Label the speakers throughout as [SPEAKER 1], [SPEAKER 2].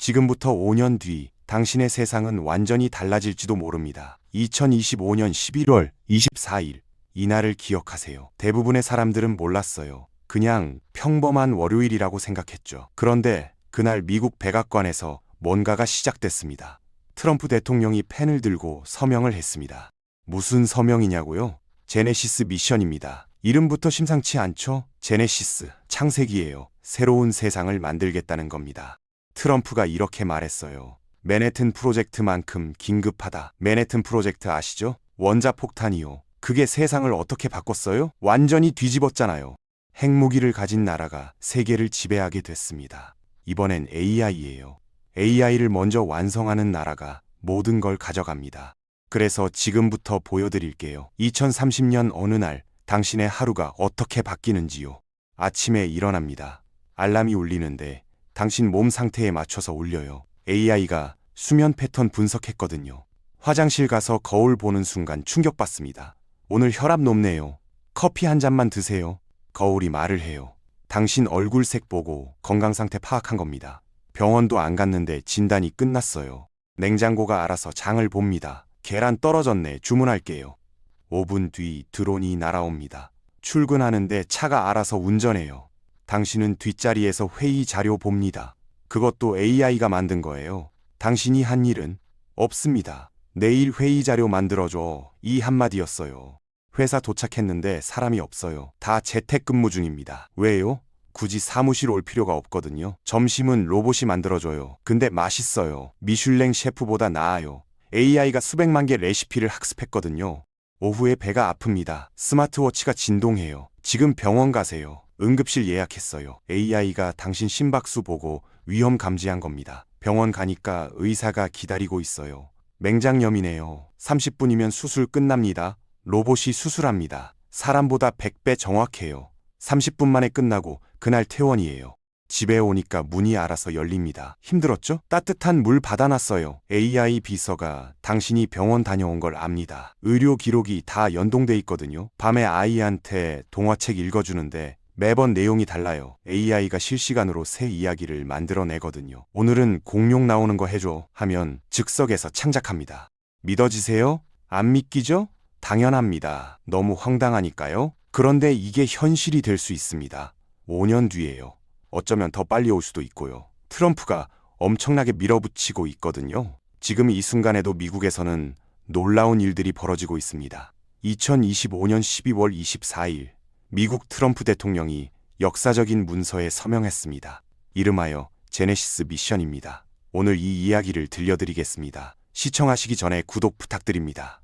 [SPEAKER 1] 지금부터 5년 뒤 당신의 세상은 완전히 달라질지도 모릅니다. 2025년 11월 24일. 이날을 기억하세요. 대부분의 사람들은 몰랐어요. 그냥 평범한 월요일이라고 생각했죠. 그런데 그날 미국 백악관에서 뭔가가 시작됐습니다. 트럼프 대통령이 펜을 들고 서명을 했습니다. 무슨 서명이냐고요? 제네시스 미션입니다. 이름부터 심상치 않죠? 제네시스, 창세기예요. 새로운 세상을 만들겠다는 겁니다. 트럼프가 이렇게 말했어요. 맨해튼 프로젝트만큼 긴급하다. 맨해튼 프로젝트 아시죠? 원자폭탄이요. 그게 세상을 어떻게 바꿨어요? 완전히 뒤집었잖아요. 핵무기를 가진 나라가 세계를 지배하게 됐습니다. 이번엔 AI예요. AI를 먼저 완성하는 나라가 모든 걸 가져갑니다. 그래서 지금부터 보여드릴게요. 2030년 어느 날 당신의 하루가 어떻게 바뀌는지요. 아침에 일어납니다. 알람이 울리는데 당신 몸 상태에 맞춰서 울려요. AI가 수면 패턴 분석했거든요. 화장실 가서 거울 보는 순간 충격받습니다. 오늘 혈압 높네요. 커피 한 잔만 드세요. 거울이 말을 해요. 당신 얼굴색 보고 건강 상태 파악한 겁니다. 병원도 안 갔는데 진단이 끝났어요. 냉장고가 알아서 장을 봅니다. 계란 떨어졌네. 주문할게요. 5분 뒤 드론이 날아옵니다. 출근하는데 차가 알아서 운전해요. 당신은 뒷자리에서 회의 자료 봅니다. 그것도 AI가 만든 거예요. 당신이 한 일은 없습니다. 내일 회의 자료 만들어줘. 이 한마디였어요. 회사 도착했는데 사람이 없어요. 다 재택근무 중입니다. 왜요? 굳이 사무실 올 필요가 없거든요. 점심은 로봇이 만들어줘요. 근데 맛있어요. 미슐랭 셰프보다 나아요. AI가 수백만 개 레시피를 학습했거든요. 오후에 배가 아픕니다. 스마트워치가 진동해요. 지금 병원 가세요. 응급실 예약했어요. AI가 당신 심박수 보고 위험 감지한 겁니다. 병원 가니까 의사가 기다리고 있어요. 맹장염이네요. 30분이면 수술 끝납니다. 로봇이 수술합니다. 사람보다 100배 정확해요. 30분 만에 끝나고 그날 퇴원이에요. 집에 오니까 문이 알아서 열립니다. 힘들었죠? 따뜻한 물 받아놨어요. AI 비서가 당신이 병원 다녀온 걸 압니다. 의료 기록이 다 연동돼 있거든요. 밤에 아이한테 동화책 읽어주는데 매번 내용이 달라요. AI가 실시간으로 새 이야기를 만들어내거든요. 오늘은 공룡 나오는 거 해줘 하면 즉석에서 창작합니다. 믿어지세요? 안 믿기죠? 당연합니다. 너무 황당하니까요. 그런데 이게 현실이 될 수 있습니다. 5년 뒤에요. 어쩌면 더 빨리 올 수도 있고요. 트럼프가 엄청나게 밀어붙이고 있거든요. 지금 이 순간에도 미국에서는 놀라운 일들이 벌어지고 있습니다. 2025년 12월 24일 미국 트럼프 대통령이 역사적인 문서에 서명했습니다. 이름하여 제네시스 미션입니다. 오늘 이 이야기를 들려드리겠습니다. 시청하시기 전에 구독 부탁드립니다.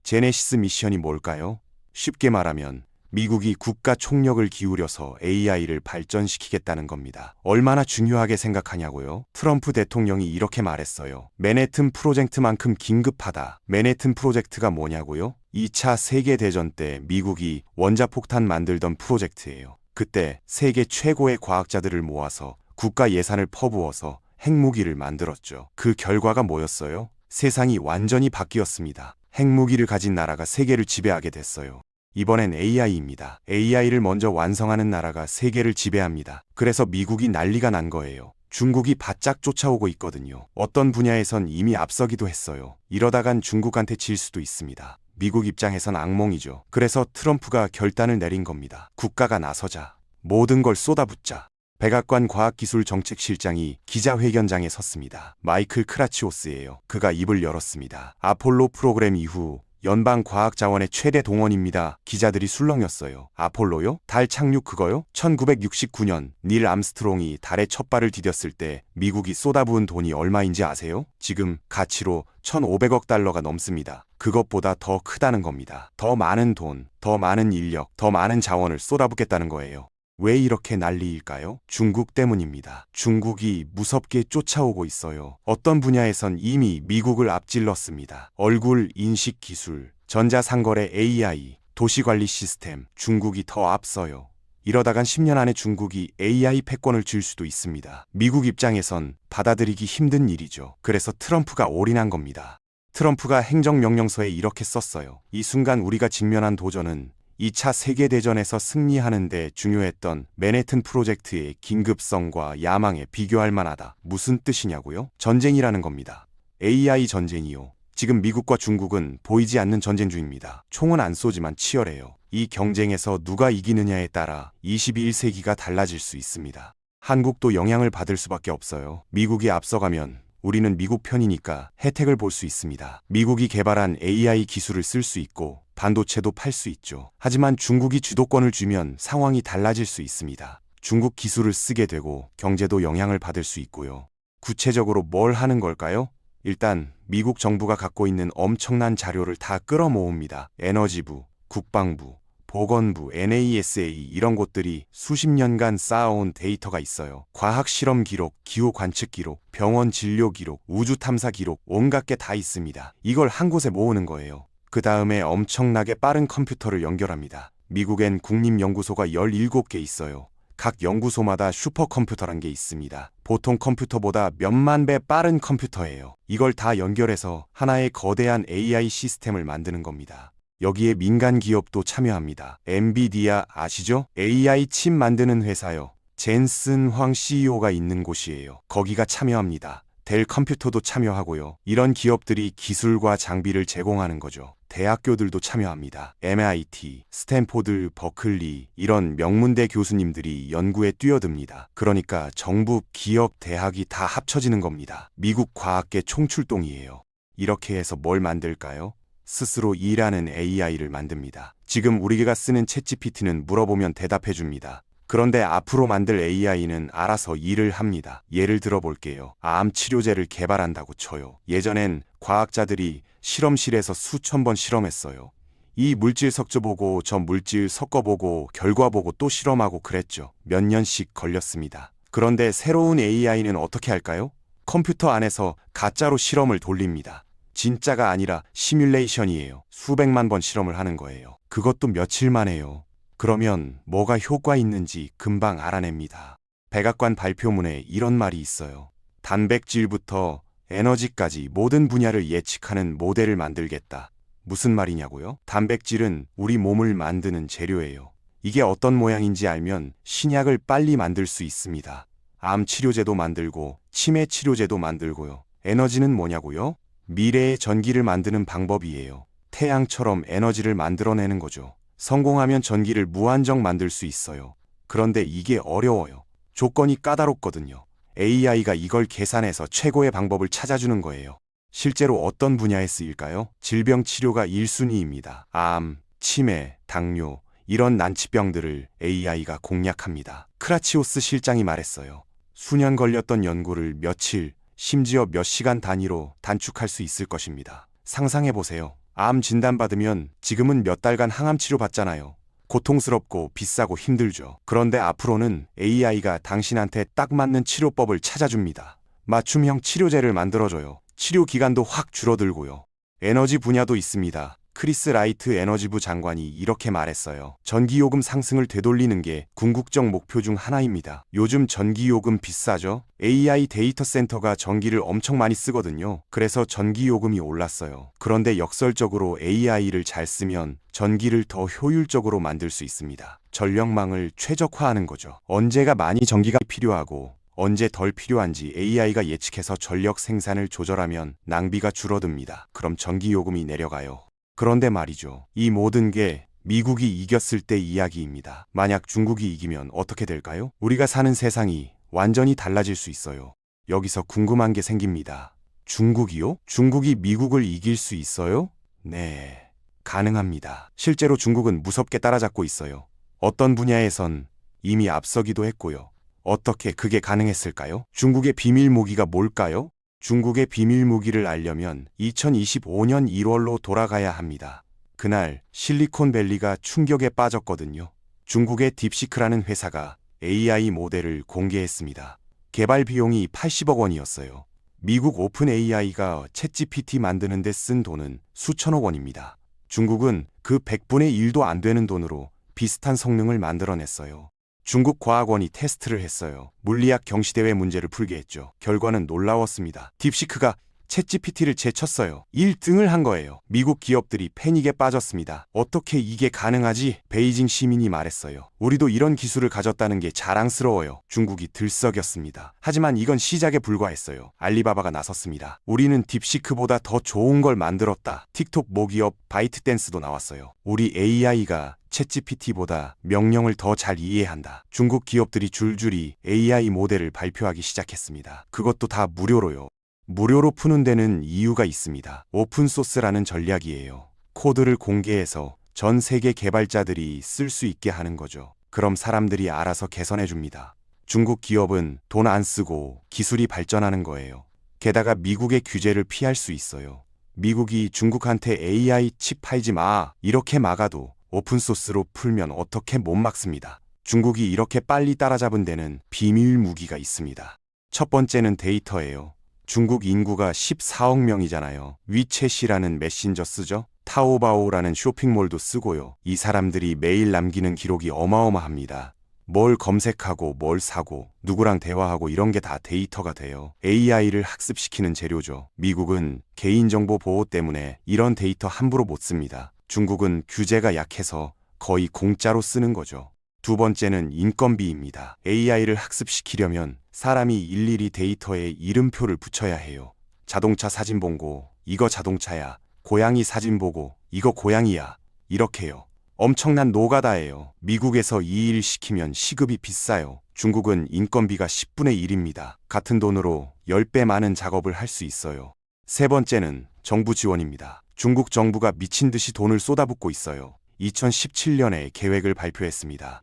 [SPEAKER 1] 제네시스 미션이 뭘까요? 쉽게 말하면 미국이 국가 총력을 기울여서 AI를 발전시키겠다는 겁니다. 얼마나 중요하게 생각하냐고요? 트럼프 대통령이 이렇게 말했어요. 맨해튼 프로젝트만큼 긴급하다. 맨해튼 프로젝트가 뭐냐고요? 2차 세계대전 때 미국이 원자폭탄 만들던 프로젝트예요. 그때 세계 최고의 과학자들을 모아서 국가 예산을 퍼부어서 핵무기를 만들었죠. 그 결과가 뭐였어요? 세상이 완전히 바뀌었습니다. 핵무기를 가진 나라가 세계를 지배하게 됐어요. 이번엔 AI입니다. AI를 먼저 완성하는 나라가 세계를 지배합니다. 그래서 미국이 난리가 난 거예요. 중국이 바짝 쫓아오고 있거든요. 어떤 분야에선 이미 앞서기도 했어요. 이러다간 중국한테 질 수도 있습니다. 미국 입장에선 악몽이죠. 그래서 트럼프가 결단을 내린 겁니다. 국가가 나서자. 모든 걸 쏟아붓자. 백악관 과학기술정책실장이 기자회견장에 섰습니다. 마이클 크라치오스예요. 그가 입을 열었습니다. 아폴로 프로그램 이후 연방과학자원의 최대 동원입니다. 기자들이 술렁였어요. 아폴로요? 달 착륙 그거요? 1969년 닐 암스트롱이 달에 첫 발을 디뎠을 때 미국이 쏟아부은 돈이 얼마인지 아세요? 지금 가치로 1,500억 달러가 넘습니다. 그것보다 더 크다는 겁니다. 더 많은 돈, 더 많은 인력, 더 많은 자원을 쏟아붓겠다는 거예요. 왜 이렇게 난리일까요? 중국 때문입니다. 중국이 무섭게 쫓아오고 있어요. 어떤 분야에선 이미 미국을 앞질렀습니다. 얼굴 인식 기술, 전자상거래 AI, 도시관리 시스템, 중국이 더 앞서요. 이러다간 10년 안에 중국이 AI 패권을 쥘 수도 있습니다. 미국 입장에선 받아들이기 힘든 일이죠. 그래서 트럼프가 올인한 겁니다. 트럼프가 행정명령서에 이렇게 썼어요. 이 순간 우리가 직면한 도전은 2차 세계대전에서 승리하는 데 중요했던 맨해튼 프로젝트의 긴급성과 야망에 비교할 만하다. 무슨 뜻이냐고요? 전쟁이라는 겁니다. AI 전쟁이요. 지금 미국과 중국은 보이지 않는 전쟁 중입니다. 총은 안 쏘지만 치열해요. 이 경쟁에서 누가 이기느냐에 따라 21세기가 달라질 수 있습니다. 한국도 영향을 받을 수밖에 없어요. 미국이 앞서가면 우리는 미국 편이니까 혜택을 볼 수 있습니다. 미국이 개발한 AI 기술을 쓸 수 있고 반도체도 팔 수 있죠. 하지만 중국이 주도권을 쥐면 상황이 달라질 수 있습니다. 중국 기술을 쓰게 되고 경제도 영향을 받을 수 있고요. 구체적으로 뭘 하는 걸까요? 일단 미국 정부가 갖고 있는 엄청난 자료를 다 끌어모읍니다. 에너지부, 국방부, 보건부, NASA 이런 곳들이 수십 년간 쌓아온 데이터가 있어요. 과학 실험 기록, 기후 관측 기록, 병원 진료 기록, 우주 탐사 기록, 온갖 게 다 있습니다. 이걸 한 곳에 모으는 거예요. 그 다음에 엄청나게 빠른 컴퓨터를 연결합니다. 미국엔 국립연구소가 17개 있어요. 각 연구소마다 슈퍼컴퓨터란 게 있습니다. 보통 컴퓨터보다 몇만 배 빠른 컴퓨터예요. 이걸 다 연결해서 하나의 거대한 AI 시스템을 만드는 겁니다. 여기에 민간 기업도 참여합니다. 엔비디아 아시죠? AI 칩 만드는 회사요. 젠슨 황 CEO가 있는 곳이에요. 거기가 참여합니다. 델 컴퓨터도 참여하고요. 이런 기업들이 기술과 장비를 제공하는 거죠. 대학교들도 참여합니다. MIT, 스탠포드, 버클리 이런 명문대 교수님들이 연구에 뛰어듭니다. 그러니까 정부, 기업, 대학이 다 합쳐지는 겁니다. 미국 과학계 총출동이에요. 이렇게 해서 뭘 만들까요? 스스로 일하는 AI를 만듭니다. 지금 우리가 쓰는 챗GPT는 물어보면 대답해줍니다. 그런데 앞으로 만들 AI는 알아서 일을 합니다. 예를 들어 볼게요. 암 치료제를 개발한다고 쳐요. 예전엔 과학자들이 실험실에서 수천 번 실험했어요. 이 물질 섞어보고 저 물질 섞어보고 결과 보고 또 실험하고 그랬죠. 몇 년씩 걸렸습니다. 그런데 새로운 AI는 어떻게 할까요? 컴퓨터 안에서 가짜로 실험을 돌립니다. 진짜가 아니라 시뮬레이션이에요. 수백만 번 실험을 하는 거예요. 그것도 며칠 만에요. 그러면 뭐가 효과 있는지 금방 알아냅니다. 백악관 발표문에 이런 말이 있어요. 단백질부터 에너지까지 모든 분야를 예측하는 모델을 만들겠다. 무슨 말이냐고요? 단백질은 우리 몸을 만드는 재료예요. 이게 어떤 모양인지 알면 신약을 빨리 만들 수 있습니다. 암 치료제도 만들고 치매 치료제도 만들고요. 에너지는 뭐냐고요? 미래의 전기를 만드는 방법이에요. 태양처럼 에너지를 만들어내는 거죠. 성공하면 전기를 무한정 만들 수 있어요. 그런데 이게 어려워요. 조건이 까다롭거든요. AI가 이걸 계산해서 최고의 방법을 찾아주는 거예요. 실제로 어떤 분야에 쓰일까요? 질병 치료가 1순위입니다. 암, 치매, 당뇨 이런 난치병들을 AI가 공략합니다. 크라치오스 실장이 말했어요. 수년 걸렸던 연구를 며칠, 심지어 몇 시간 단위로 단축할 수 있을 것입니다. 상상해보세요. 암 진단받으면 지금은 몇 달간 항암 치료 받잖아요. 고통스럽고 비싸고 힘들죠. 그런데 앞으로는 AI가 당신한테 딱 맞는 치료법을 찾아줍니다. 맞춤형 치료제를 만들어줘요. 치료 기간도 확 줄어들고요. 에너지 분야도 있습니다. 크리스 라이트 에너지부 장관이 이렇게 말했어요. 전기요금 상승을 되돌리는 게 궁극적 목표 중 하나입니다. 요즘 전기요금 비싸죠? AI 데이터 센터가 전기를 엄청 많이 쓰거든요. 그래서 전기요금이 올랐어요. 그런데 역설적으로 AI를 잘 쓰면 전기를 더 효율적으로 만들 수 있습니다. 전력망을 최적화하는 거죠. 언제가 많이 전기가 필요하고 언제 덜 필요한지 AI가 예측해서 전력 생산을 조절하면 낭비가 줄어듭니다. 그럼 전기요금이 내려가요. 그런데 말이죠. 이 모든 게 미국이 이겼을 때 이야기입니다. 만약 중국이 이기면 어떻게 될까요? 우리가 사는 세상이 완전히 달라질 수 있어요. 여기서 궁금한 게 생깁니다. 중국이요? 중국이 미국을 이길 수 있어요? 네, 가능합니다. 실제로 중국은 무섭게 따라잡고 있어요. 어떤 분야에선 이미 앞서기도 했고요. 어떻게 그게 가능했을까요? 중국의 비밀 무기가 뭘까요? 중국의 비밀 무기를 알려면 2025년 1월로 돌아가야 합니다. 그날 실리콘밸리가 충격에 빠졌거든요. 중국의 딥시크라는 회사가 AI 모델을 공개했습니다. 개발 비용이 80억 원이었어요. 미국 오픈 AI가 챗GPT 만드는 데 쓴 돈은 수천억 원입니다. 중국은 그 100분의 1도 안 되는 돈으로 비슷한 성능을 만들어냈어요. 중국 과학원이 테스트를 했어요. 물리학 경시대회 문제를 풀게 했죠. 결과는 놀라웠습니다. 딥시크가 챗GPT를 제쳤어요. 1등을 한 거예요. 미국 기업들이 패닉에 빠졌습니다. 어떻게 이게 가능하지? 베이징 시민이 말했어요. 우리도 이런 기술을 가졌다는 게 자랑스러워요. 중국이 들썩였습니다. 하지만 이건 시작에 불과했어요. 알리바바가 나섰습니다. 우리는 딥시크보다 더 좋은 걸 만들었다. 틱톡 모기업 바이트댄스도 나왔어요. 우리 AI가 챗GPT보다 명령을 더 잘 이해한다. 중국 기업들이 줄줄이 AI 모델을 발표하기 시작했습니다. 그것도 다 무료로요. 무료로 푸는 데는 이유가 있습니다. 오픈소스라는 전략이에요. 코드를 공개해서 전 세계 개발자들이 쓸 수 있게 하는 거죠. 그럼 사람들이 알아서 개선해 줍니다. 중국 기업은 돈 안 쓰고 기술이 발전하는 거예요. 게다가 미국의 규제를 피할 수 있어요. 미국이 중국한테 AI 칩 팔지 마 이렇게 막아도 오픈소스로 풀면 어떻게 못 막습니다. 중국이 이렇게 빨리 따라잡은 데는 비밀 무기가 있습니다. 첫 번째는 데이터예요. 중국 인구가 14억 명이잖아요. 위챗이라는 메신저 쓰죠? 타오바오라는 쇼핑몰도 쓰고요. 이 사람들이 매일 남기는 기록이 어마어마합니다. 뭘 검색하고 뭘 사고 누구랑 대화하고 이런 게 다 데이터가 돼요. AI를 학습시키는 재료죠. 미국은 개인정보 보호 때문에 이런 데이터 함부로 못 씁니다. 중국은 규제가 약해서 거의 공짜로 쓰는 거죠. 두 번째는 인건비입니다. AI를 학습시키려면 사람이 일일이 데이터에 이름표를 붙여야 해요. 자동차 사진 보고 이거 자동차야. 고양이 사진 보고 이거 고양이야. 이렇게요. 엄청난 노가다예요. 미국에서 이 일 시키면 시급이 비싸요. 중국은 인건비가 10분의 1입니다. 같은 돈으로 10배 많은 작업을 할 수 있어요. 세 번째는 정부 지원입니다. 중국 정부가 미친 듯이 돈을 쏟아붓고 있어요. 2017년에 계획을 발표했습니다.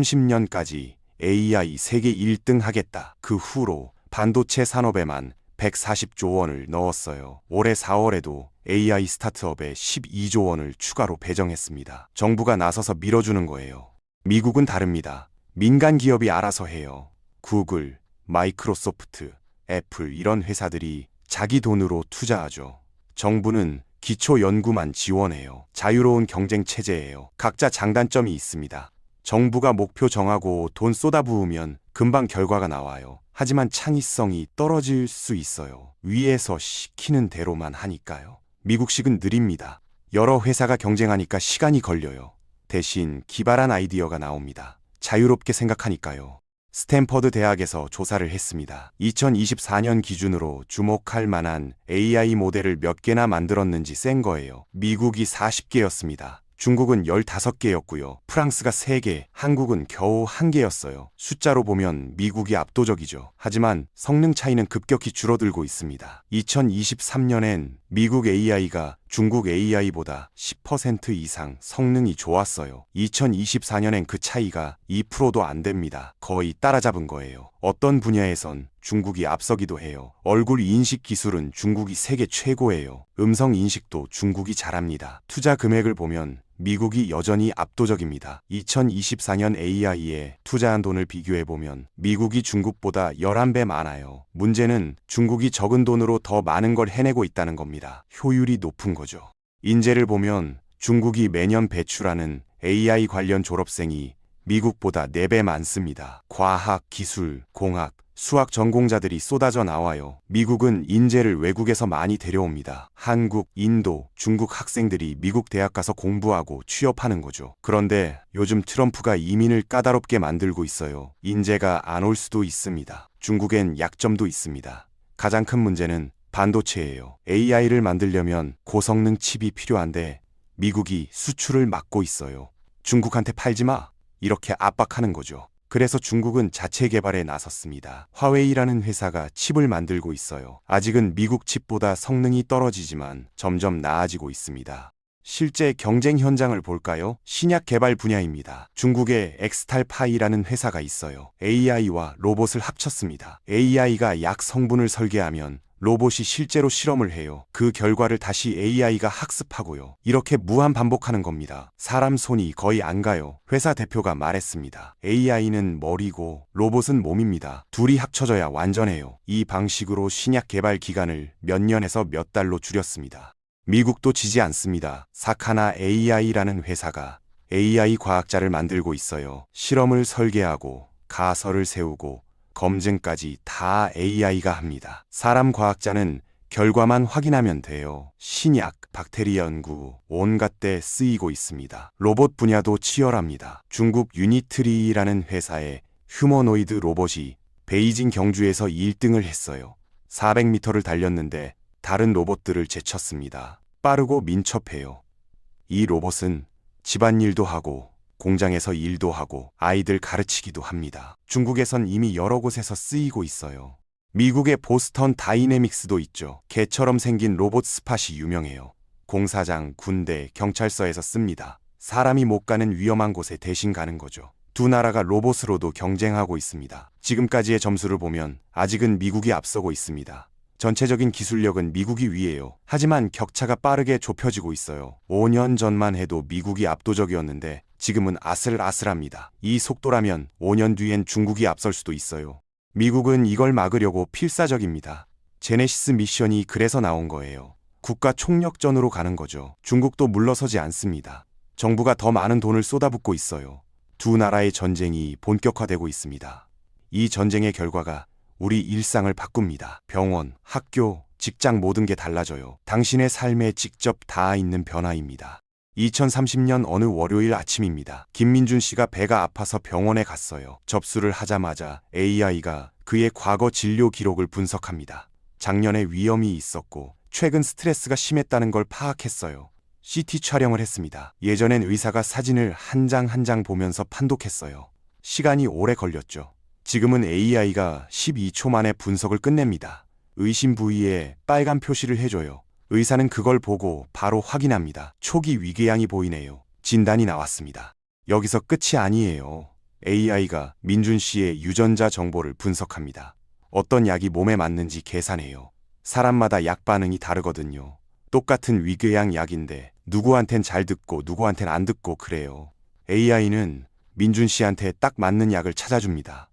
[SPEAKER 1] 2030년까지 AI 세계 1등 하겠다. 그 후로 반도체 산업에만 140조 원을 넣었어요. 올해 4월에도 AI 스타트업에 12조 원을 추가로 배정했습니다. 정부가 나서서 밀어주는 거예요. 미국은 다릅니다. 민간 기업이 알아서 해요. 구글, 마이크로소프트, 애플 이런 회사들이 자기 돈으로 투자하죠. 정부는 기초 연구만 지원해요. 자유로운 경쟁 체제예요. 각자 장단점이 있습니다. 정부가 목표 정하고 돈 쏟아부으면 금방 결과가 나와요. 하지만 창의성이 떨어질 수 있어요. 위에서 시키는 대로만 하니까요. 미국식은 느립니다. 여러 회사가 경쟁하니까 시간이 걸려요. 대신 기발한 아이디어가 나옵니다. 자유롭게 생각하니까요. 스탠퍼드 대학에서 조사를 했습니다. 2024년 기준으로 주목할 만한 AI 모델을 몇 개나 만들었는지 센 거예요. 미국이 40개였습니다. 중국은 15개였고요. 프랑스가 3개, 한국은 겨우 1개였어요. 숫자로 보면 미국이 압도적이죠. 하지만 성능 차이는 급격히 줄어들고 있습니다. 2023년엔 미국 AI가 중국 AI보다 10% 이상 성능이 좋았어요. 2024년엔 그 차이가 2%도 안 됩니다. 거의 따라잡은 거예요. 어떤 분야에선 중국이 앞서기도 해요. 얼굴 인식 기술은 중국이 세계 최고예요. 음성 인식도 중국이 잘합니다. 투자 금액을 보면 미국이 여전히 압도적입니다. 2024년 AI에 투자한 돈을 비교해보면 미국이 중국보다 11배 많아요. 문제는 중국이 적은 돈으로 더 많은 걸 해내고 있다는 겁니다. 효율이 높은 거죠. 인재를 보면 중국이 매년 배출하는 AI 관련 졸업생이 미국보다 4배 많습니다. 과학, 기술, 공학, 수학 전공자들이 쏟아져 나와요. 미국은 인재를 외국에서 많이 데려옵니다. 한국, 인도, 중국 학생들이 미국 대학 가서 공부하고 취업하는 거죠. 그런데 요즘 트럼프가 이민을 까다롭게 만들고 있어요. 인재가 안 올 수도 있습니다. 중국엔 약점도 있습니다. 가장 큰 문제는 반도체예요. AI를 만들려면 고성능 칩이 필요한데 미국이 수출을 막고 있어요. 중국한테 팔지 마. 이렇게 압박하는 거죠. 그래서 중국은 자체 개발에 나섰습니다. 화웨이라는 회사가 칩을 만들고 있어요. 아직은 미국 칩보다 성능이 떨어지지만 점점 나아지고 있습니다. 실제 경쟁 현장을 볼까요? 신약 개발 분야입니다. 중국의 엑스탈파이라는 회사가 있어요. AI와 로봇을 합쳤습니다. AI가 약 성분을 설계하면 로봇이 실제로 실험을 해요. 그 결과를 다시 AI가 학습하고요. 이렇게 무한 반복하는 겁니다. 사람 손이 거의 안 가요. 회사 대표가 말했습니다. AI는 머리고 로봇은 몸입니다. 둘이 합쳐져야 완전해요. 이 방식으로 신약 개발 기간을 몇 년에서 몇 달로 줄였습니다. 미국도 지지 않습니다. 사카나 AI라는 회사가 AI 과학자를 만들고 있어요. 실험을 설계하고 가설을 세우고 검증까지 다 AI가 합니다. 사람 과학자는 결과만 확인하면 돼요. 신약, 박테리아 연구, 온갖 데 쓰이고 있습니다. 로봇 분야도 치열합니다. 중국 유니트리라는 회사의 휴머노이드 로봇이 베이징 경주에서 1등을 했어요. 400m를 달렸는데 다른 로봇들을 제쳤습니다. 빠르고 민첩해요. 이 로봇은 집안일도 하고 공장에서 일도 하고 아이들 가르치기도 합니다. 중국에선 이미 여러 곳에서 쓰이고 있어요. 미국의 보스턴 다이내믹스도 있죠. 개처럼 생긴 로봇 스팟이 유명해요. 공사장, 군대, 경찰서에서 씁니다. 사람이 못 가는 위험한 곳에 대신 가는 거죠. 두 나라가 로봇으로도 경쟁하고 있습니다. 지금까지의 점수를 보면 아직은 미국이 앞서고 있습니다. 전체적인 기술력은 미국이 위에요. 하지만 격차가 빠르게 좁혀지고 있어요. 5년 전만 해도 미국이 압도적이었는데 지금은 아슬아슬합니다. 이 속도라면 5년 뒤엔 중국이 앞설 수도 있어요. 미국은 이걸 막으려고 필사적입니다. 제네시스 미션이 그래서 나온 거예요. 국가 총력전으로 가는 거죠. 중국도 물러서지 않습니다. 정부가 더 많은 돈을 쏟아붓고 있어요. 두 나라의 전쟁이 본격화되고 있습니다. 이 전쟁의 결과가 우리 일상을 바꿉니다. 병원, 학교, 직장 모든 게 달라져요. 당신의 삶에 직접 닿아 있는 변화입니다. 2030년 어느 월요일 아침입니다. 김민준 씨가 배가 아파서 병원에 갔어요. 접수를 하자마자 AI가 그의 과거 진료 기록을 분석합니다. 작년에 위염이 있었고 최근 스트레스가 심했다는 걸 파악했어요. CT 촬영을 했습니다. 예전엔 의사가 사진을 한 장 한 장 보면서 판독했어요. 시간이 오래 걸렸죠. 지금은 AI가 12초 만에 분석을 끝냅니다. 의심 부위에 빨간 표시를 해줘요. 의사는 그걸 보고 바로 확인합니다. 초기 위궤양이 보이네요. 진단이 나왔습니다. 여기서 끝이 아니에요. AI가 민준 씨의 유전자 정보를 분석합니다. 어떤 약이 몸에 맞는지 계산해요. 사람마다 약 반응이 다르거든요. 똑같은 위궤양 약인데 누구한텐 잘 듣고 누구한텐 안 듣고 그래요. AI는 민준 씨한테 딱 맞는 약을 찾아줍니다.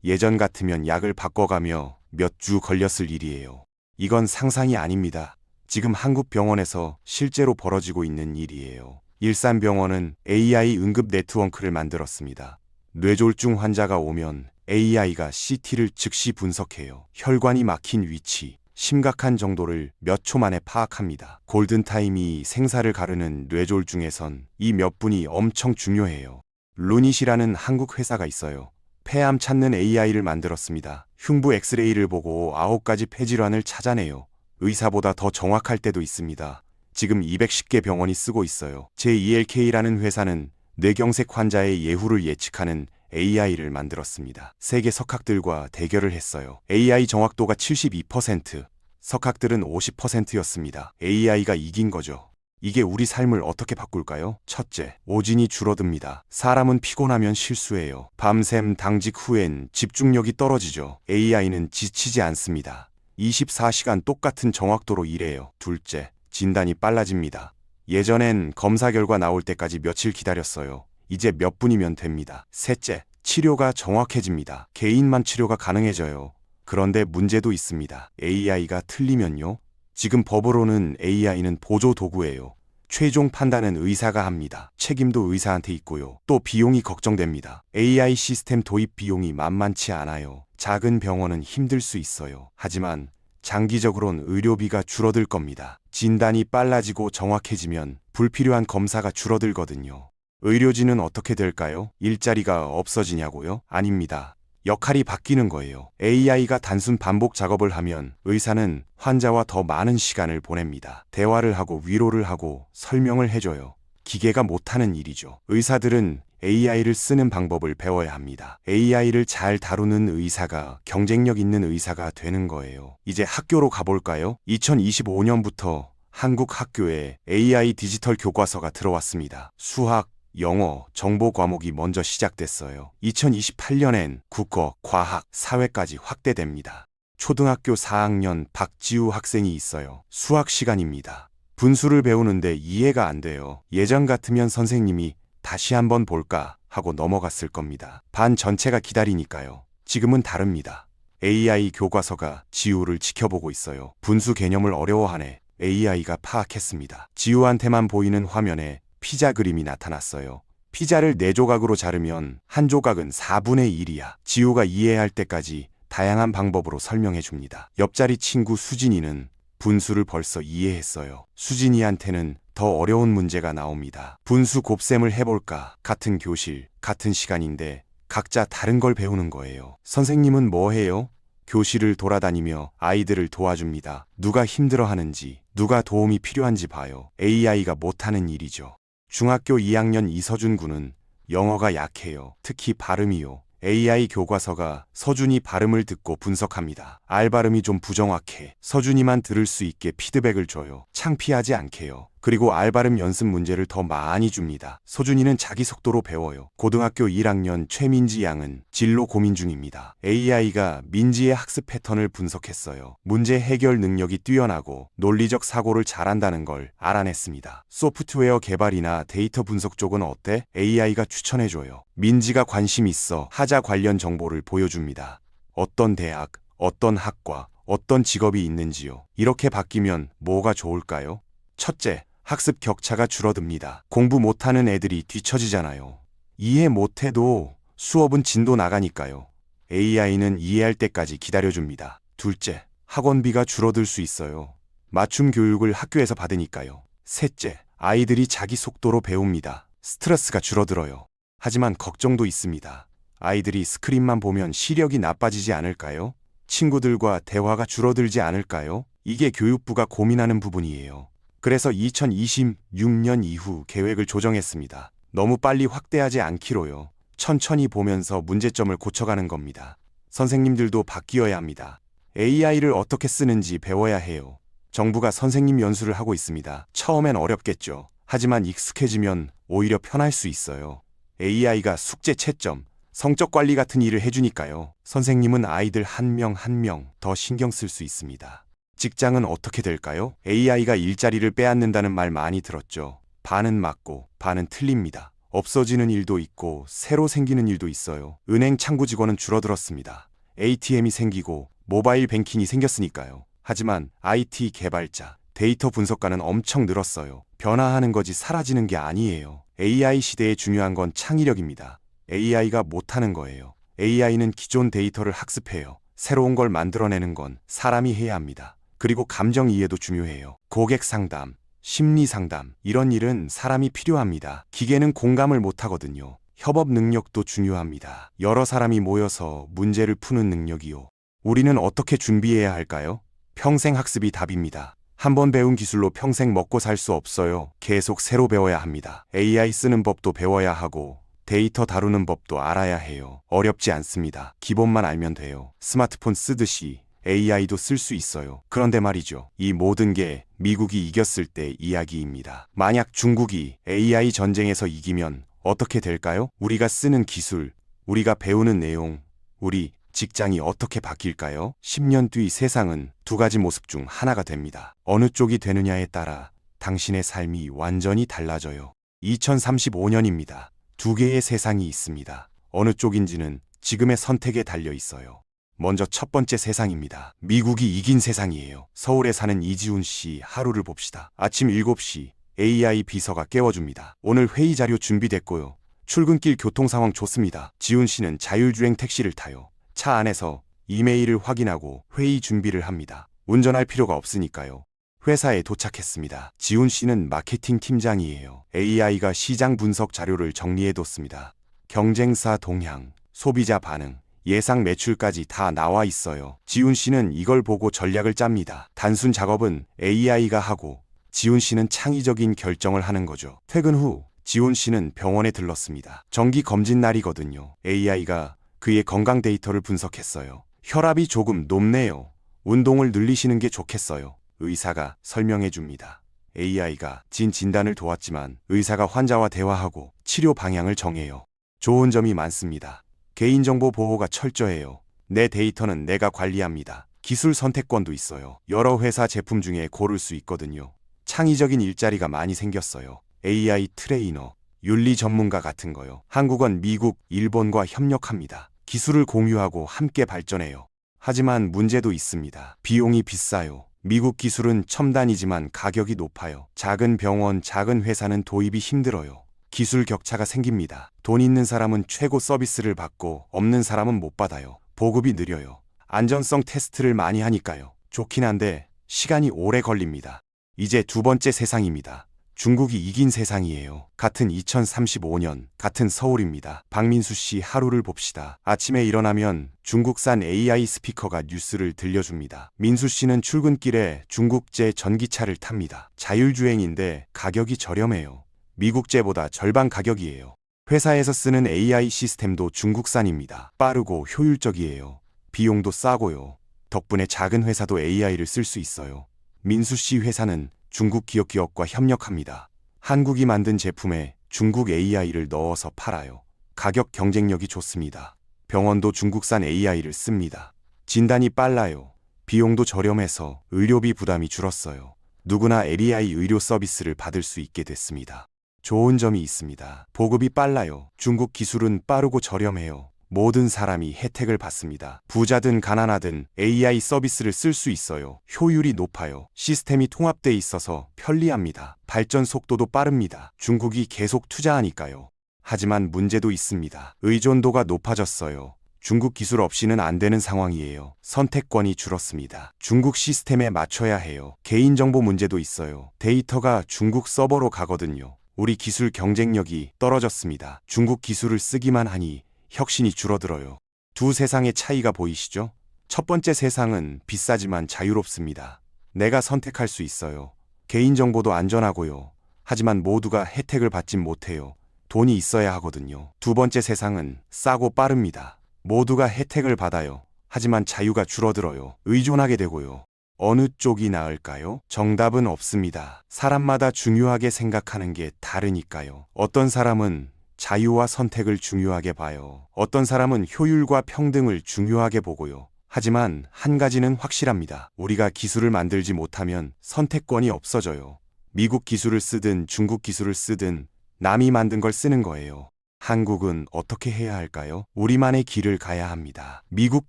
[SPEAKER 1] 예전 같으면 약을 바꿔가며 몇 주 걸렸을 일이에요. 이건 상상이 아닙니다. 지금 한국 병원에서 실제로 벌어지고 있는 일이에요. 일산병원은 AI 응급 네트워크를 만들었습니다. 뇌졸중 환자가 오면 AI가 CT를 즉시 분석해요. 혈관이 막힌 위치, 심각한 정도를 몇 초 만에 파악합니다. 골든타임이 생사를 가르는 뇌졸중에선 이 몇 분이 엄청 중요해요. 루닛이라는 한국 회사가 있어요. 폐암 찾는 AI를 만들었습니다. 흉부 엑스레이를 보고 9가지 폐질환을 찾아내요. 의사보다 더 정확할 때도 있습니다. 지금 210개 병원이 쓰고 있어요. JELK라는 회사는 뇌경색 환자의 예후를 예측하는 AI를 만들었습니다. 세계 석학들과 대결을 했어요. AI 정확도가 72%, 석학들은 50%였습니다. AI가 이긴 거죠. 이게 우리 삶을 어떻게 바꿀까요? 첫째, 오진이 줄어듭니다. 사람은 피곤하면 실수해요. 밤샘 당직 후엔 집중력이 떨어지죠. AI는 지치지 않습니다. 24시간 똑같은 정확도로 일해요. 둘째, 진단이 빨라집니다. 예전엔 검사 결과 나올 때까지 며칠 기다렸어요. 이제 몇 분이면 됩니다. 셋째, 치료가 정확해집니다. 개인만 치료가 가능해져요. 그런데 문제도 있습니다. AI가 틀리면요? 지금 법으로는 AI는 보조 도구예요. 최종 판단은 의사가 합니다. 책임도 의사한테 있고요. 또 비용이 걱정됩니다. AI 시스템 도입 비용이 만만치 않아요. 작은 병원은 힘들 수 있어요. 하지만 장기적으론 의료비가 줄어들 겁니다. 진단이 빨라지고 정확해지면 불필요한 검사가 줄어들거든요. 의료진은 어떻게 될까요? 일자리가 없어지냐고요? 아닙니다. 역할이 바뀌는 거예요. AI가 단순 반복 작업을 하면 의사는 환자와 더 많은 시간을 보냅니다. 대화를 하고 위로를 하고 설명을 해줘요. 기계가 못하는 일이죠. 의사들은 AI를 쓰는 방법을 배워야 합니다. AI를 잘 다루는 의사가 경쟁력 있는 의사가 되는 거예요. 이제 학교로 가볼까요? 2025년부터 한국 학교에 AI 디지털 교과서가 들어왔습니다. 수학, 영어, 정보 과목이 먼저 시작됐어요. 2028년엔 국어, 과학, 사회까지 확대됩니다. 초등학교 4학년 박지우 학생이 있어요. 수학 시간입니다. 분수를 배우는데 이해가 안 돼요. 예전 같으면 선생님이 다시 한번 볼까 하고 넘어갔을 겁니다. 반 전체가 기다리니까요. 지금은 다릅니다. AI 교과서가 지우를 지켜보고 있어요. 분수 개념을 어려워하네. AI가 파악했습니다. 지우한테만 보이는 화면에 피자 그림이 나타났어요. 피자를 4조각으로 자르면 한 조각은 4분의 1이야. 지우가 이해할 때까지 다양한 방법으로 설명해 줍니다. 옆자리 친구 수진이는 분수를 벌써 이해했어요. 수진이한테는 더 어려운 문제가 나옵니다. 분수 곱셈을 해볼까? 같은 교실, 같은 시간인데 각자 다른 걸 배우는 거예요. 선생님은 뭐 해요? 교실을 돌아다니며 아이들을 도와줍니다. 누가 힘들어하는지, 누가 도움이 필요한지 봐요. AI가 못하는 일이죠. 중학교 2학년 이서준 군은 영어가 약해요. 특히 발음이요. AI 교과서가 서준이 발음을 듣고 분석합니다. 알 발음이 좀 부정확해. 서준이만 들을 수 있게 피드백을 줘요. 창피하지 않게요. 그리고 알 발음 연습 문제를 더 많이 줍니다. 서준이는 자기 속도로 배워요. 고등학교 1학년 최민지 양은 진로 고민 중입니다. AI가 민지의 학습 패턴을 분석했어요. 문제 해결 능력이 뛰어나고 논리적 사고를 잘한다는 걸 알아냈습니다. 소프트웨어 개발이나 데이터 분석 쪽은 어때? AI가 추천해줘요. 민지가 관심 있어 하자 관련 정보를 보여줍니다. 어떤 대학, 어떤 학과, 어떤 직업이 있는지요. 이렇게 바뀌면 뭐가 좋을까요? 첫째, 학습 격차가 줄어듭니다. 공부 못하는 애들이 뒤처지잖아요. 이해 못해도 수업은 진도 나가니까요. AI는 이해할 때까지 기다려줍니다. 둘째, 학원비가 줄어들 수 있어요. 맞춤 교육을 학교에서 받으니까요. 셋째, 아이들이 자기 속도로 배웁니다. 스트레스가 줄어들어요. 하지만 걱정도 있습니다. 아이들이 스크린만 보면 시력이 나빠지지 않을까요? 친구들과 대화가 줄어들지 않을까요? 이게 교육부가 고민하는 부분이에요. 그래서 2026년 이후 계획을 조정했습니다. 너무 빨리 확대하지 않기로요. 천천히 보면서 문제점을 고쳐가는 겁니다. 선생님들도 바뀌어야 합니다. AI를 어떻게 쓰는지 배워야 해요. 정부가 선생님 연수를 하고 있습니다. 처음엔 어렵겠죠. 하지만 익숙해지면 오히려 편할 수 있어요. AI가 숙제 채점, 성적 관리 같은 일을 해주니까요. 선생님은 아이들 한 명 한 명 더 신경 쓸 수 있습니다. 직장은 어떻게 될까요? AI가 일자리를 빼앗는다는 말 많이 들었죠. 반은 맞고 반은 틀립니다. 없어지는 일도 있고 새로 생기는 일도 있어요. 은행 창구 직원은 줄어들었습니다. ATM이 생기고 모바일 뱅킹이 생겼으니까요. 하지만 IT 개발자, 데이터 분석가는 엄청 늘었어요. 변화하는 거지 사라지는 게 아니에요. AI 시대에 중요한 건 창의력입니다. AI가 못하는 거예요. AI는 기존 데이터를 학습해요. 새로운 걸 만들어내는 건 사람이 해야 합니다. 그리고 감정 이해도 중요해요. 고객 상담, 심리 상담, 이런 일은 사람이 필요합니다. 기계는 공감을 못하거든요. 협업 능력도 중요합니다. 여러 사람이 모여서 문제를 푸는 능력이요. 우리는 어떻게 준비해야 할까요? 평생 학습이 답입니다. 한번 배운 기술로 평생 먹고 살 수 없어요. 계속 새로 배워야 합니다. AI 쓰는 법도 배워야 하고 데이터 다루는 법도 알아야 해요. 어렵지 않습니다. 기본만 알면 돼요. 스마트폰 쓰듯이 AI도 쓸 수 있어요. 그런데 말이죠. 이 모든 게 미국이 이겼을 때 이야기입니다. 만약 중국이 AI 전쟁에서 이기면 어떻게 될까요? 우리가 쓰는 기술, 우리가 배우는 내용, 우리 직장이 어떻게 바뀔까요? 10년 뒤 세상은 두 가지 모습 중 하나가 됩니다. 어느 쪽이 되느냐에 따라 당신의 삶이 완전히 달라져요. 2035년입니다. 두 개의 세상이 있습니다. 어느 쪽인지는 지금의 선택에 달려 있어요. 먼저 첫 번째 세상입니다. 미국이 이긴 세상이에요. 서울에 사는 이지훈 씨 하루를 봅시다. 아침 7시 AI 비서가 깨워줍니다. 오늘 회의 자료 준비됐고요. 출근길 교통 상황 좋습니다. 지훈 씨는 자율주행 택시를 타요. 차 안에서 이메일을 확인하고 회의 준비를 합니다. 운전할 필요가 없으니까요. 회사에 도착했습니다. 지훈 씨는 마케팅 팀장이에요. AI가 시장 분석 자료를 정리해뒀습니다. 경쟁사 동향, 소비자 반응, 예상 매출까지 다 나와 있어요. 지훈 씨는 이걸 보고 전략을 짭니다. 단순 작업은 AI가 하고 지훈 씨는 창의적인 결정을 하는 거죠. 퇴근 후 지훈 씨는 병원에 들렀습니다. 정기 검진 날이거든요. AI가 그의 건강 데이터를 분석했어요. 혈압이 조금 높네요. 운동을 늘리시는 게 좋겠어요. 의사가 설명해 줍니다. AI가 진단을 도왔지만 의사가 환자와 대화하고 치료 방향을 정해요. 좋은 점이 많습니다. 개인정보 보호가 철저해요. 내 데이터는 내가 관리합니다. 기술 선택권도 있어요. 여러 회사 제품 중에 고를 수 있거든요. 창의적인 일자리가 많이 생겼어요. AI 트레이너, 윤리 전문가 같은 거요. 한국은 미국, 일본과 협력합니다. 기술을 공유하고 함께 발전해요. 하지만 문제도 있습니다. 비용이 비싸요. 미국 기술은 첨단이지만 가격이 높아요. 작은 병원, 작은 회사는 도입이 힘들어요. 기술 격차가 생깁니다. 돈 있는 사람은 최고 서비스를 받고 없는 사람은 못 받아요. 보급이 느려요. 안전성 테스트를 많이 하니까요. 좋긴 한데 시간이 오래 걸립니다. 이제 두 번째 세상입니다. 중국이 이긴 세상이에요. 같은 2035년, 같은 서울입니다. 박민수 씨 하루를 봅시다. 아침에 일어나면 중국산 AI 스피커가 뉴스를 들려줍니다. 민수 씨는 출근길에 중국제 전기차를 탑니다. 자율주행인데 가격이 저렴해요. 미국제보다 절반 가격이에요. 회사에서 쓰는 AI 시스템도 중국산입니다. 빠르고 효율적이에요. 비용도 싸고요. 덕분에 작은 회사도 AI를 쓸 수 있어요. 민수 씨 회사는 중국 기업과 협력합니다. 한국이 만든 제품에 중국 AI를 넣어서 팔아요. 가격 경쟁력이 좋습니다. 병원도 중국산 AI를 씁니다. 진단이 빨라요. 비용도 저렴해서 의료비 부담이 줄었어요. 누구나 AI 의료 서비스를 받을 수 있게 됐습니다. 좋은 점이 있습니다. 보급이 빨라요. 중국 기술은 빠르고 저렴해요. 모든 사람이 혜택을 받습니다. 부자든 가난하든 AI 서비스를 쓸 수 있어요. 효율이 높아요. 시스템이 통합돼 있어서 편리합니다. 발전 속도도 빠릅니다. 중국이 계속 투자하니까요. 하지만 문제도 있습니다. 의존도가 높아졌어요. 중국 기술 없이는 안 되는 상황이에요. 선택권이 줄었습니다. 중국 시스템에 맞춰야 해요. 개인정보 문제도 있어요. 데이터가 중국 서버로 가거든요. 우리 기술 경쟁력이 떨어졌습니다. 중국 기술을 쓰기만 하니 혁신이 줄어들어요. 두 세상의 차이가 보이시죠? 첫 번째 세상은 비싸지만 자유롭습니다. 내가 선택할 수 있어요. 개인정보도 안전하고요. 하지만 모두가 혜택을 받진 못해요. 돈이 있어야 하거든요. 두 번째 세상은 싸고 빠릅니다. 모두가 혜택을 받아요. 하지만 자유가 줄어들어요. 의존하게 되고요. 어느 쪽이 나을까요? 정답은 없습니다. 사람마다 중요하게 생각하는 게 다르니까요. 어떤 사람은 자유와 선택을 중요하게 봐요. 어떤 사람은 효율과 평등을 중요하게 보고요. 하지만 한 가지는 확실합니다. 우리가 기술을 만들지 못하면 선택권이 없어져요. 미국 기술을 쓰든 중국 기술을 쓰든 남이 만든 걸 쓰는 거예요. 한국은 어떻게 해야 할까요? 우리만의 길을 가야 합니다. 미국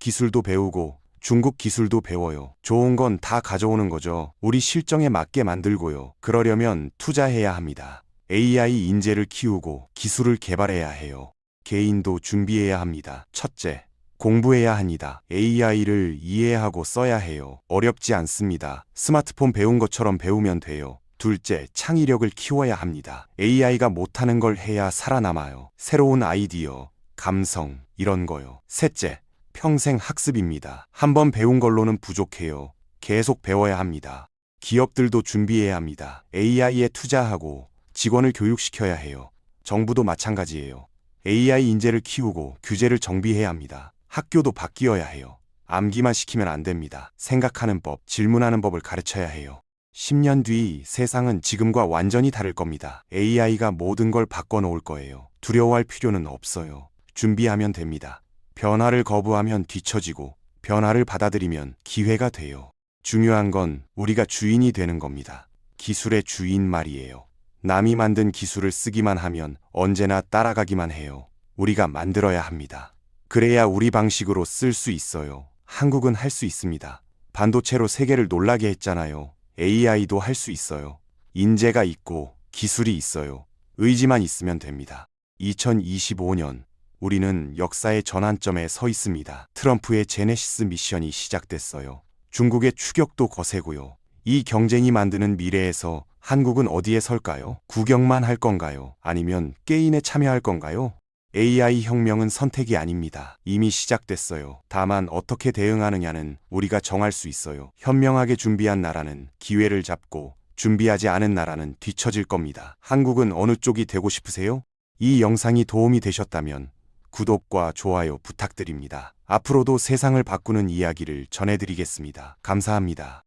[SPEAKER 1] 기술도 배우고 중국 기술도 배워요. 좋은 건 다 가져오는 거죠. 우리 실정에 맞게 만들고요. 그러려면 투자해야 합니다. AI 인재를 키우고 기술을 개발해야 해요. 개인도 준비해야 합니다. 첫째, 공부해야 합니다. AI를 이해하고 써야 해요. 어렵지 않습니다. 스마트폰 배운 것처럼 배우면 돼요. 둘째, 창의력을 키워야 합니다. AI가 못하는 걸 해야 살아남아요. 새로운 아이디어, 감성, 이런 거요. 셋째, 평생 학습입니다. 한번 배운 걸로는 부족해요. 계속 배워야 합니다. 기업들도 준비해야 합니다. AI에 투자하고 직원을 교육시켜야 해요. 정부도 마찬가지예요. AI 인재를 키우고 규제를 정비해야 합니다. 학교도 바뀌어야 해요. 암기만 시키면 안 됩니다. 생각하는 법, 질문하는 법을 가르쳐야 해요. 10년 뒤 세상은 지금과 완전히 다를 겁니다. AI가 모든 걸 바꿔놓을 거예요. 두려워할 필요는 없어요. 준비하면 됩니다. 변화를 거부하면 뒤처지고 변화를 받아들이면 기회가 돼요. 중요한 건 우리가 주인이 되는 겁니다. 기술의 주인 말이에요. 남이 만든 기술을 쓰기만 하면 언제나 따라가기만 해요. 우리가 만들어야 합니다. 그래야 우리 방식으로 쓸 수 있어요. 한국은 할 수 있습니다. 반도체로 세계를 놀라게 했잖아요. AI도 할 수 있어요. 인재가 있고 기술이 있어요. 의지만 있으면 됩니다. 2025년 우리는 역사의 전환점에 서 있습니다. 트럼프의 제네시스 미션이 시작됐어요. 중국의 추격도 거세고요. 이 경쟁이 만드는 미래에서 한국은 어디에 설까요? 구경만 할 건가요? 아니면 게임에 참여할 건가요? AI 혁명은 선택이 아닙니다. 이미 시작됐어요. 다만 어떻게 대응하느냐는 우리가 정할 수 있어요. 현명하게 준비한 나라는 기회를 잡고 준비하지 않은 나라는 뒤처질 겁니다. 한국은 어느 쪽이 되고 싶으세요? 이 영상이 도움이 되셨다면 구독과 좋아요 부탁드립니다. 앞으로도 세상을 바꾸는 이야기를 전해드리겠습니다. 감사합니다.